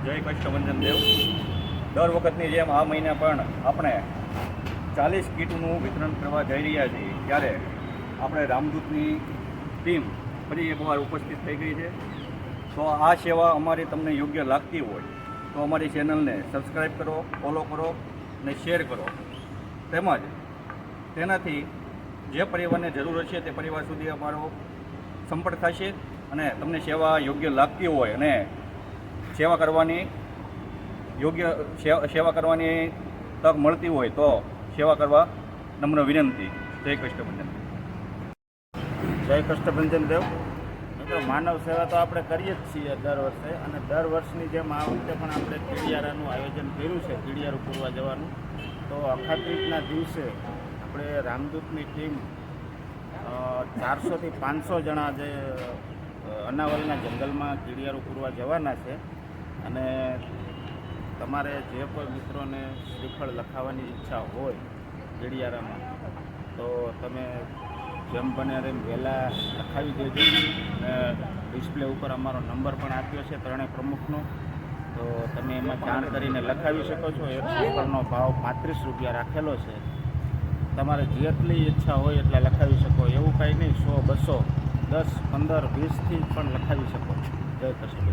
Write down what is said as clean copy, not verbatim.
જય કષ્ટભંજન દેવ. દર વખતની જેમ આ મહિને પણ આપણે 40 કીટનું વિતરણ કરવા જઈ રહ્યા છીએ. ત્યારે આપણે રામદૂતની ટીમ ફરી એકવાર ઉપસ્થિત થઈ ગઈ છે. તો આ સેવા અમારી તમને યોગ્ય લાગતી હોય તો અમારી ચેનલને સબસ્ક્રાઈબ કરો, ફોલો કરો અને શેર કરો. તેમજ તેનાથી જે પરિવારને જરૂર હશે તે પરિવાર સુધી અમારો સંપર્ક થશે અને તમને સેવા યોગ્ય લાગતી હોય અને સેવા કરવાની તક મળતી હોય તો સેવા કરવા નમ્ર વિનંતી. જય કષ્ટભંજન. જય કષ્ટભંજન દેવ. મિત્રો, માનવ સેવા તો આપણે કરીએ જ છીએ દર વર્ષે, અને દર વર્ષની જેમ આ વખતે પણ આપણે કીડિયારાનું આયોજન કર્યું છે, કીડિયારું પૂરવા જવાનું. તો અખાત્રીજના દિવસે આપણે રામદૂતની ટીમ 400 થી 500 જણા જે અનાવલના જંગલમાં કીડિયારું પૂરવા જવાના છે. અને તમારે જે કોઈ મિત્રોને શ્રીફળ લખાવવાની ઈચ્છા હોય કીડિયારામાં તો તમે જેમ બને તેમ વહેલા લખાવી દેજો. અને ડિસ્પ્લે ઉપર અમારો નંબર પણ આપ્યો છે ત્રણેય પ્રમુખનો, તો તમે એમાં જાણ કરીને લખાવી શકો છો. એક શ્રીફળનો ભાવ 35 રૂપિયા રાખેલો છે. તમારે જેટલી ઈચ્છા હોય એટલા લખાવી શકો, એવું કાંઈ નહીં. 100, 200, 10, 15, 20થી પણ લખાવી શકો. જય કૃષ્ણ.